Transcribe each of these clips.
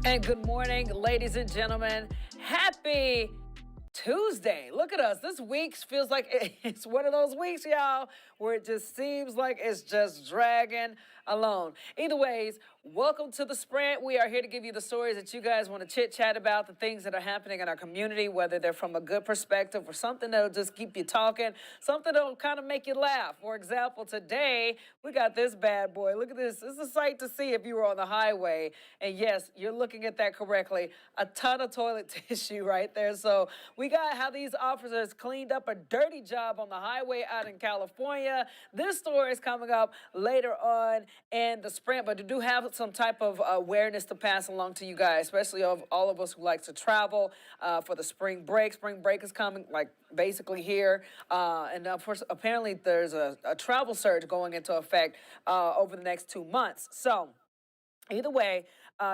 And good morning, ladies and gentlemen. Happy Tuesday. Look at us. This week feels like it's one of those weeks, y'all, where it just seems like it's just dragging along. Either ways, welcome to the Sprint. We are here to give you the stories that you guys want to chit chat about, the things that are happening in our community, whether they're from a good perspective or something that'll just keep you talking, something that'll kind of make you laugh. For example, today we got this bad boy. Look at this. This is a sight to see if you were on the highway. And yes, you're looking at that correctly. A ton of toilet tissue right there. So we got how these officers cleaned up a dirty job on the highway out in California. This story is coming up later on in the Sprint, but to do have some type of awareness to pass along to you guys, especially of all of us who like to travel for the spring break. Spring break is coming, like basically here, and of course, apparently there's a travel surge going into effect over the next 2 months. So either way,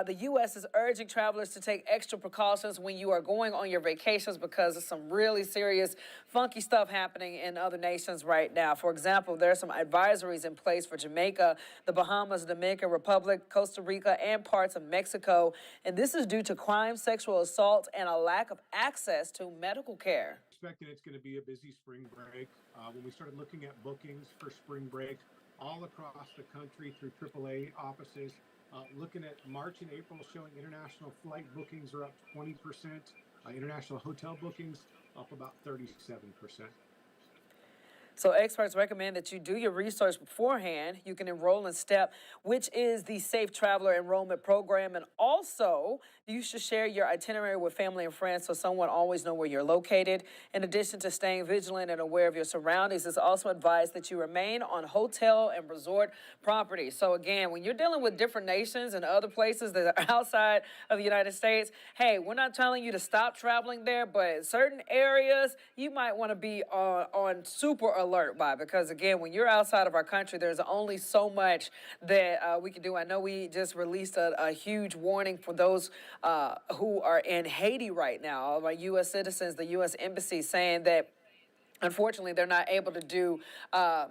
the U.S. is urging travelers to take extra precautions when you are going on your vacations because of some really serious, funky stuff happening in other nations right now. For example, there are some advisories in place for Jamaica, the Bahamas, Dominican Republic, Costa Rica, and parts of Mexico. And this is due to crime, sexual assault, and a lack of access to medical care. Expecting it's going to be a busy spring break. When we started looking at bookings for spring break all across the country through AAA offices, looking at March and April showing international flight bookings are up 20%, international hotel bookings up about 37%. So experts recommend that you do your research beforehand. You can enroll in STEP, which is the Safe Traveler Enrollment Program. And also, you should share your itinerary with family and friends so someone always know where you're located. In addition to staying vigilant and aware of your surroundings, it's also advised that you remain on hotel and resort property. So again, when you're dealing with different nations and other places that are outside of the United States, hey, we're not telling you to stop traveling there, but certain areas you might want to be on super alert by, because again, when you're outside of our country, there's only so much that we can do. I know we just released a huge warning for those who are in Haiti right now, all of our U.S. citizens, the U.S. Embassy saying that unfortunately, they're not able to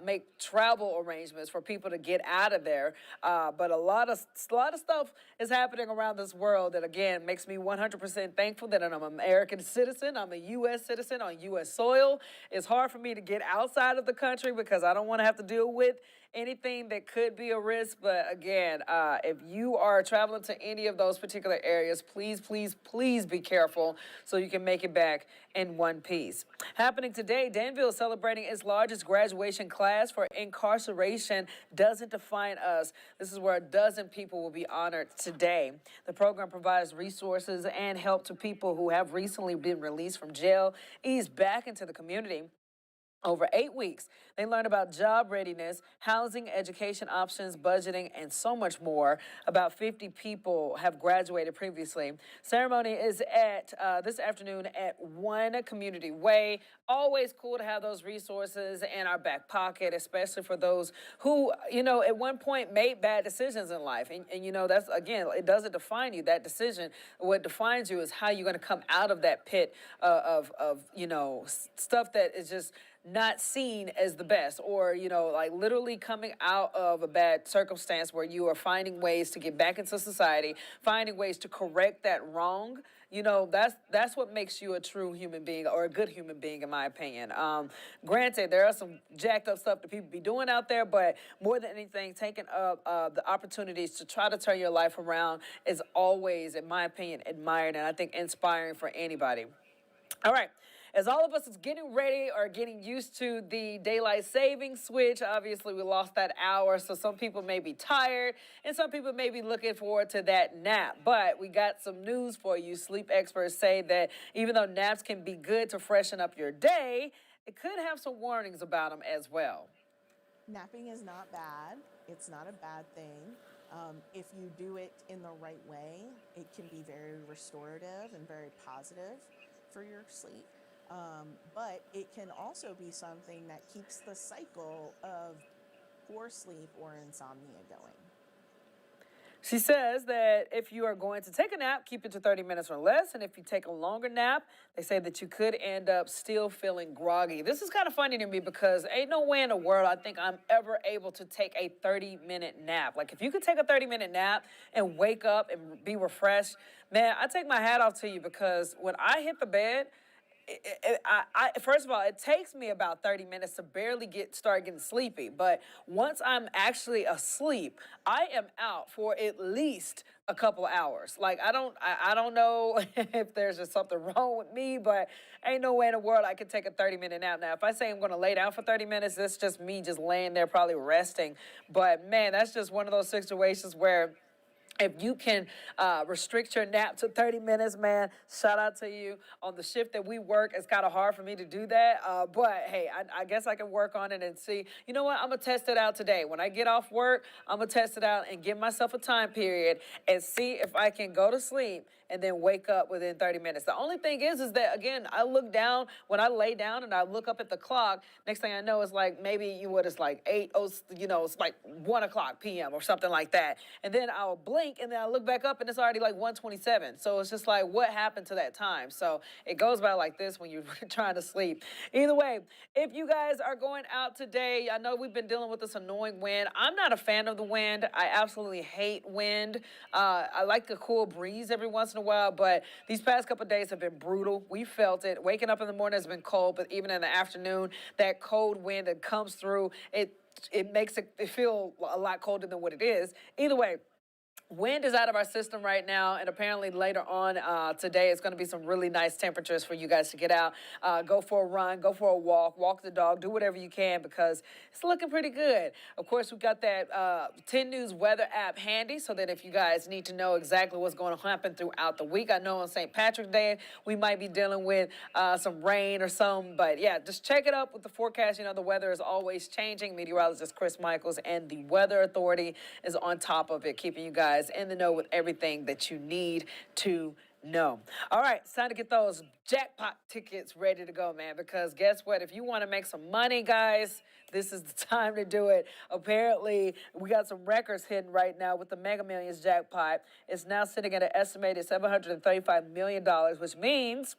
make travel arrangements for people to get out of there. But a lot of stuff is happening around this world that, again, makes me 100% thankful that I'm an American citizen. I'm a U.S. citizen on U.S. soil. It's hard for me to get outside of the country because I don't want to have to deal with anything that could be a risk. But again, if you are traveling to any of those particular areas, please, please, please be careful so you can make it back in one piece. Happening today, Danville is celebrating its largest graduation class for Incarceration Doesn't Define Us. This is where a dozen people will be honored today. The program provides resources and help to people who have recently been released from jail, ease back into the community. Over 8 weeks, they learn about job readiness, housing, education options, budgeting, and so much more. About 50 people have graduated previously. Ceremony is at this afternoon at One Community Way. Always cool to have those resources in our back pocket, especially for those who, at one point made bad decisions in life. And that's, again, it doesn't define you, that decision. What defines you is how you're going to come out of that pit of stuff that is just not seen as the best, or like literally coming out of a bad circumstance where you are finding ways to get back into society, finding ways to correct that wrong. That's what makes you a true human being, or a good human being, in my opinion. Granted, there are some jacked up stuff that people be doing out there, but more than anything, taking up the opportunities to try to turn your life around is always, in my opinion, admired, and I think inspiring for anybody. All right. As all of us is getting ready or getting used to the daylight saving switch, obviously we lost that hour, so some people may be tired and some people may be looking forward to that nap. But we got some news for you. Sleep experts say that even though naps can be good to freshen up your day, it could have some warnings about them as well. Napping is not bad. It's not a bad thing. If you do it in the right way, it can be very restorative and very positive for your sleep. But it can also be something that keeps the cycle of poor sleep or insomnia going. She says that if you are going to take a nap, keep it to 30 minutes or less. And if you take a longer nap, they say that you could end up still feeling groggy. This is kind of funny to me because ain't no way in the world I think I'm ever able to take a 30-minute nap. Like, if you could take a 30-minute nap and wake up and be refreshed, man, I take my hat off to you because when I hit the bed, first of all, it takes me about 30 minutes to barely start getting sleepy. But once I'm actually asleep, I am out for at least a couple of hours. Like, I don't know if there's just something wrong with me, but ain't no way in the world I could take a 30-minute nap. Now, if I say I'm going to lay down for 30 minutes, that's just me just laying there probably resting. But man, that's just one of those situations where if you can restrict your nap to 30 minutes, man, shout out to you. On the shift that we work, it's kind of hard for me to do that. But hey, I guess I can work on it and see. You know what? I'm going to test it out today. When I get off work, I'm going to test it out and give myself a time period and see if I can go to sleep and then wake up within 30 minutes. The only thing is that, again, I look down, when I lay down and I look up at the clock, next thing I know, it's like maybe it's like 8, it's like 1 o'clock p.m. or something like that. And then I'll blink and then I look back up and it's already like 1:27. So it's just like, what happened to that time? So it goes by like this when you're trying to sleep. Either way, if you guys are going out today, I know we've been dealing with this annoying wind. I'm not a fan of the wind. I absolutely hate wind. I like the cool breeze every once in a while, but these past couple of days have been brutal. We felt it. Waking up in the morning has been cold, but even in the afternoon, that cold wind that comes through, it makes it feel a lot colder than what it is. Either way, wind is out of our system right now, and apparently later on today it's going to be some really nice temperatures for you guys to get out, go for a run, go for a walk the dog, do whatever you can because it's looking pretty good. Of course, we've got that 10 News weather app handy so that if you guys need to know exactly what's going to happen throughout the week. I know on St. Patrick's Day we might be dealing with some rain or some, but yeah, just check it up with the forecast. The weather is always changing. Meteorologist Chris Michaels and the Weather Authority is on top of it, keeping you guys in the know with everything that you need to know. All right, it's time to get those jackpot tickets ready to go, man, because guess what? If you want to make some money, guys, this is the time to do it. Apparently, we got some records hitting right now with the Mega Millions jackpot. It's now sitting at an estimated $735 million, which means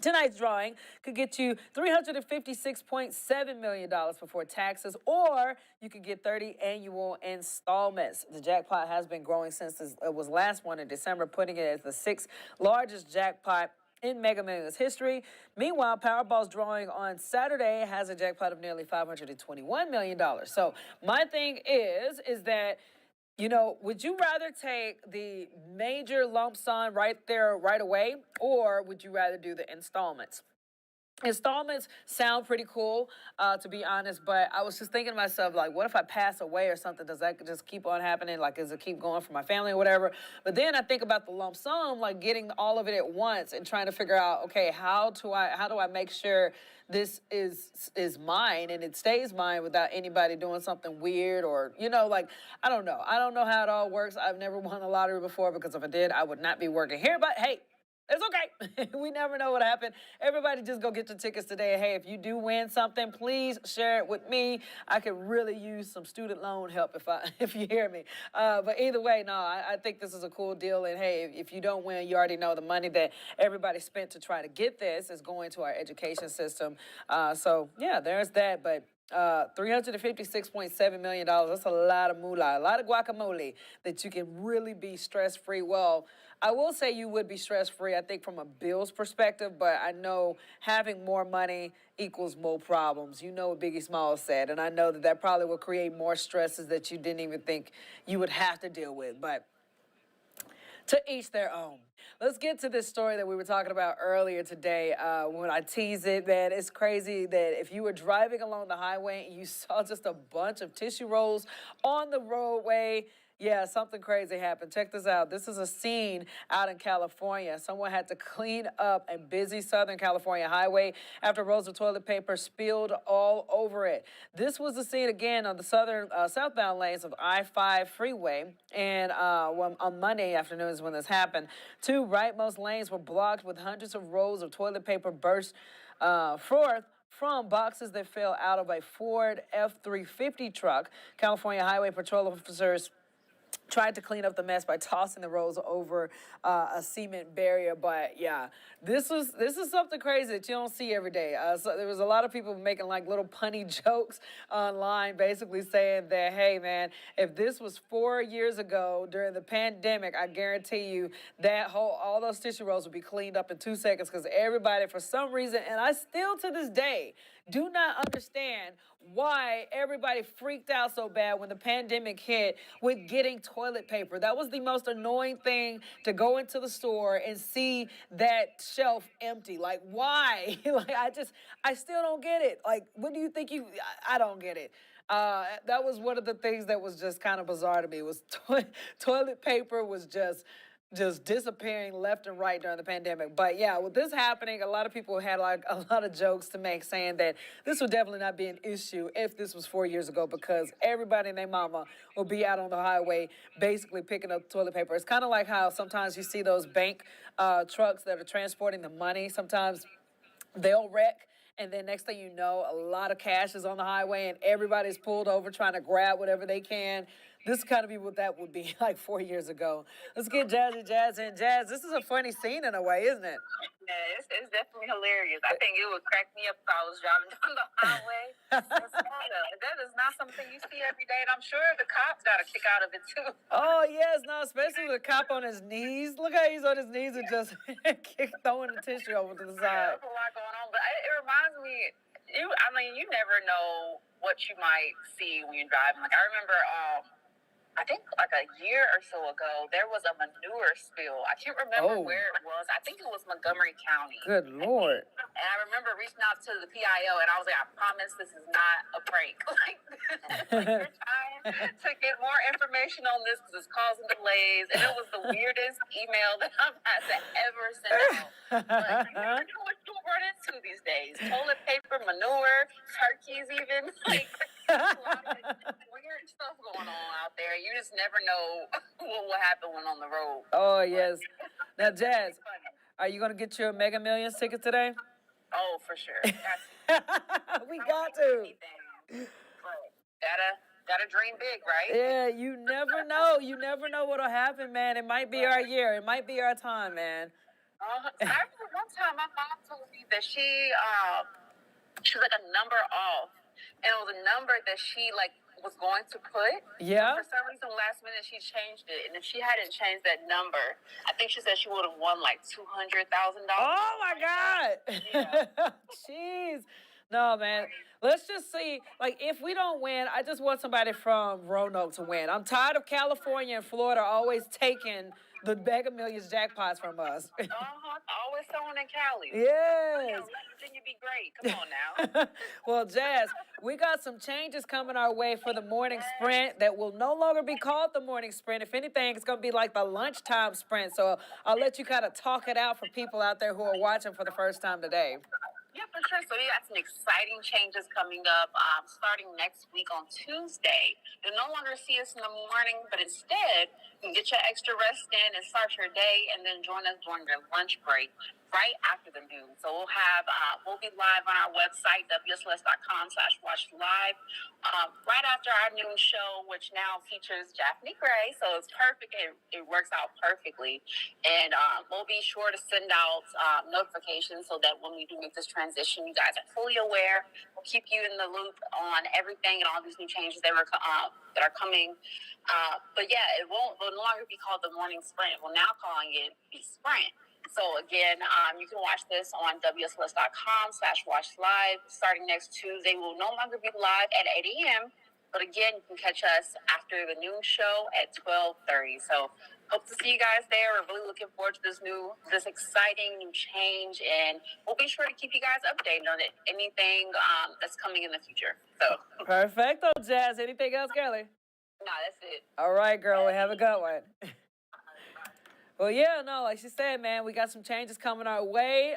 tonight's drawing could get you $356.7 million before taxes, or you could get 30 annual installments. The jackpot has been growing since it was last won in December, putting it as the 6th largest jackpot in Mega Millions history. Meanwhile, Powerball's drawing on Saturday has a jackpot of nearly $521 million. So my thing is that would you rather take the major lump sum right there, right away, or would you rather do the installments? Installments sound pretty cool, to be honest, but I was just thinking to myself, like, what if I pass away or something? Does that just keep on happening? Like, does it keep going for my family or whatever? But then I think about the lump sum, like getting all of it at once and trying to figure out, okay, how do I make sure this is mine and it stays mine without anybody doing something weird or, like, I don't know. I don't know how it all works. I've never won a lottery before because if I did, I would not be working here. But hey, it's okay. We never know what happened. Everybody just go get your tickets today. Hey, if you do win something, please share it with me. I could really use some student loan help if you hear me. But either way, no, I think this is a cool deal. And hey, if you don't win, you already know the money that everybody spent to try to get this is going to our education system. So yeah, there's that. But $356.7 million, that's a lot of moolah, a lot of guacamole that you can really be stress-free. Well, I will say you would be stress-free, I think, from a bills perspective, but I know having more money equals more problems. You know what Biggie Smalls said, and I know that probably will create more stresses that you didn't even think you would have to deal with, but to each their own. Let's get to this story that we were talking about earlier today. When I tease it, man, it's crazy that if you were driving along the highway and you saw just a bunch of tissue rolls on the roadway, yeah, something crazy happened. Check this out. This is a scene out in California. Someone had to clean up a busy Southern California highway after rolls of toilet paper spilled all over it. This was the scene again on the southbound lanes of I-5 freeway. And on Monday afternoon is when this happened. Two rightmost lanes were blocked with hundreds of rolls of toilet paper burst forth from boxes that fell out of a Ford F-350 truck. California Highway Patrol officers tried to clean up the mess by tossing the rolls over a cement barrier. But yeah, this is something crazy that you don't see every day. So there was a lot of people making like little punny jokes online, basically saying that, hey man, if this was 4 years ago during the pandemic, I guarantee you that all those tissue rolls would be cleaned up in 2 seconds, because everybody, for some reason, and I still to this day do not understand why everybody freaked out so bad when the pandemic hit with getting toilet paper. That was the most annoying thing, to go into the store and see that shelf empty. Like, why? Like, I still don't get it. Like, what do you think I don't get it. That was one of the things that was just kind of bizarre to me, was toilet paper was just disappearing left and right during the pandemic. But yeah, with this happening, a lot of people had like a lot of jokes to make, saying that this would definitely not be an issue if this was 4 years ago, because everybody and their mama will be out on the highway basically picking up toilet paper. It's kind of like how sometimes you see those bank trucks that are transporting the money. Sometimes they'll wreck, and then next thing you know, a lot of cash is on the highway and everybody's pulled over trying to grab whatever they can. This kind of be what that would be like 4 years ago. Let's get Jazzy Jazz in. Jazz, this is a funny scene in a way, isn't it? Yeah, it's definitely hilarious. I think it would crack me up if I was driving down the highway. That is not something you see every day, and I'm sure the cops got a kick out of it too. Oh, yes, no, especially with the cop on his knees. Look how he's on his knees and just throwing the tissue over to the side. There's a lot going on, but it reminds me, you never know what you might see when you're driving. Like, I remember, I think like a year or so ago, there was a manure spill. I can't remember where it was. I think it was Montgomery County. Good Lord. And I remember reaching out to the PIO, and I was like, I promise this is not a prank. Like we're trying to get more information on this because it's causing delays. And it was the weirdest email that I've had to ever send out. But you never know what you'll run into these days. Toilet paper, manure, turkeys even. Like, there's a lot of weird stuff going on out there. You just never know what will happen when on the road. Oh, yes. Now, Jazz, are you going to get your Mega Millions ticket today? Oh, for sure. We got to. Gotta dream big, right? Yeah, you never know. You never know what'll happen, man. It might be our year. It might be our time, man. I remember one time my mom told me that she was like a number off, and it was a number that she like was going to put. Yeah. For some reason, last minute she changed it, and if she hadn't changed that number, I think she said she would have won like $200,000. Oh my God! Yeah. Jeez. No, man. Let's just see. Like, if we don't win, I just want somebody from Roanoke to win. I'm tired of California and Florida always taking the Mega Millions jackpots from us. Always someone in Cali. Yes. Then you'd be great. Come on now. Well, Jazz, we got some changes coming our way for the morning sprint that will no longer be called the morning sprint. If anything, it's going to be like the lunchtime sprint. So I'll let you kind of talk it out for people out there who are watching for the first time today. Yeah, for sure. So we got some exciting changes coming up starting next week on Tuesday. You'll no longer see us in the morning, but instead, you can get your extra rest in and start your day, and then join us during your lunch break right after the noon. So we'll be live on our website, wsls.com/watch-live, right after our noon show, which now features Japhanie Gray. So it's perfect. It works out perfectly. And we'll be sure to send out notifications so that when we do make this transition, you guys are fully aware. We'll keep you in the loop on everything and all these new changes that are coming. But yeah, it will no longer be called the morning sprint. We're now calling it the sprint. So again, you can watch this on wsls.com/watch-live starting next Tuesday. We'll no longer be live at 8 a.m., but again, you can catch us after the noon show at 12:30. So hope to see you guys there. We're really looking forward to this exciting new change, and we'll be sure to keep you guys updated on anything that's coming in the future. So Perfecto, Jazz. Anything else, girlie? No, that's it. All right, girl. We have a good one. Well, yeah, no, like she said, man, we got some changes coming our way.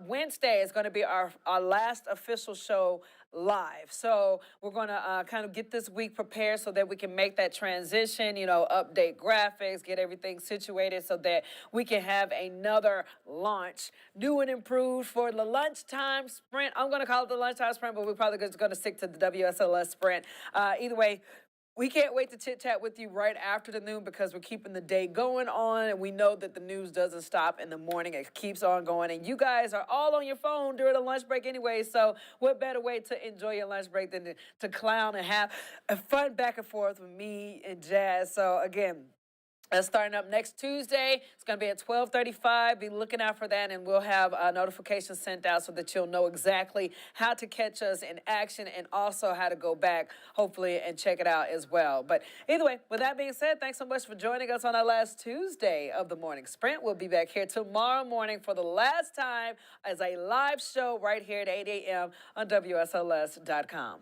Wednesday is going to be our last official show live. So we're going to kind of get this week prepared so that we can make that transition, update graphics, get everything situated so that we can have another launch, new and improved for the lunchtime sprint. I'm going to call it the lunchtime sprint, but we're probably just going to stick to the WSLS sprint. Either way, We can't wait to chit chat with you right after the noon because we're keeping the day going on, and we know that the news doesn't stop in the morning. It keeps on going, and you guys are all on your phone during the lunch break anyway, so what better way to enjoy your lunch break than to clown and have a fun back and forth with me and Jazz. So again, that's starting up next Tuesday. It's going to be at 12:35. Be looking out for that, and we'll have notifications sent out so that you'll know exactly how to catch us in action and also how to go back, hopefully, and check it out as well. But either way, with that being said, thanks so much for joining us on our last Tuesday of the Morning Sprint. We'll be back here tomorrow morning for the last time as a live show right here at 8 a.m. on WSLS.com.